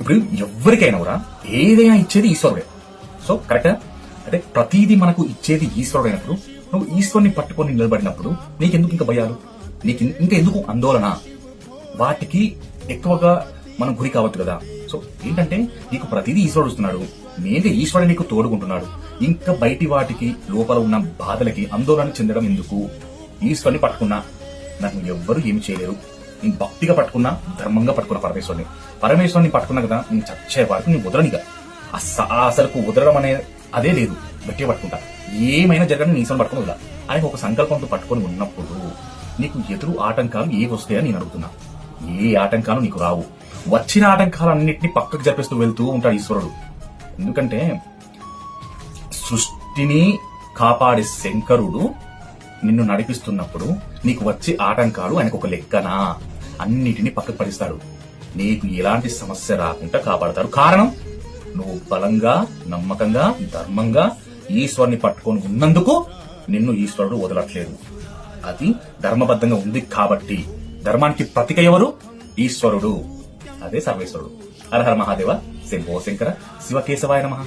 ఇప్పుడు ఎవరికైనా కూడా ఏదైనా ఇచ్చేది ఈశ్వరుడే. సో కరెక్టా? అంటే ప్రతిదీ మనకు ఇచ్చేది ఈశ్వరుడు అయినప్పుడు నువ్వు ఈశ్వరుని పట్టుకొని నిలబడినప్పుడు నీకెందుకు ఇంకా భయాలు, నీకు ఇంకా ఎందుకు ఆందోళన? వాటికి ఎక్కువగా మనం గురి కావద్దు కదా. సో ఏంటంటే నీకు ప్రతిదీ ఈశ్వరుడు వస్తున్నాడు, నేనే ఈశ్వరుడు నీకు తోడుకుంటున్నాడు. ఇంకా బయటి వాటికి లోపల ఉన్న బాధలకి ఆందోళన చెందడం ఎందుకు? ఈశ్వరుని పట్టుకున్నా నన్ను ఎవ్వరూ ఏమి చేయలేరు. నేను భక్తిగా పట్టుకున్నా, ధర్మంగా పట్టుకున్నా పరమేశ్వరుని పట్టుకున్నా కదా, నేను చచ్చే వరకు నేను వదలనిగా. అసలుకు వదలడం అనే అదే లేదు. గట్టిగా పట్టుకుంటా, ఏమైనా జరగని నీ ఈశ్వరుని పట్టుకుని వదల అని ఒక సంకల్పంతో పట్టుకొని ఉన్నప్పుడు నీకు ఎదురు ఆటంకాలు ఏ వస్తాయని నేను అడుగుతున్నా. ఏ ఆటంకాలు నీకు రావు. వచ్చిన ఆటంకాలన్నింటినీ పక్కకు జరిపిస్తూ వెళ్తూ ఉంటాడు ఈశ్వరుడు. ఎందుకంటే సృష్టిని కాపాడే శంకరుడు నిన్ను నడిపిస్తున్నప్పుడు నీకు వచ్చే ఆటంకాలు ఆయనకు ఒక లెక్కనా, అన్నిటినీ పక్కకు పడిస్తాడు. నీకు ఎలాంటి సమస్య రాకుండా కాపాడతాడు. కారణం నువ్వు బలంగా, నమ్మకంగా, ధర్మంగా ఈశ్వరుని పట్టుకొని ఉన్నందుకు నిన్ను ఈశ్వరుడు వదలట్లేదు. అది ధర్మబద్ధంగా ఉంది కాబట్టి. ధర్మానికి ప్రతీక ఎవరు? ఈశ్వరుడు. అదే సర్వేశ్వరుడు. హర హర మహాదేవ, శంభో శంకర, శివకేశవాయ నమః.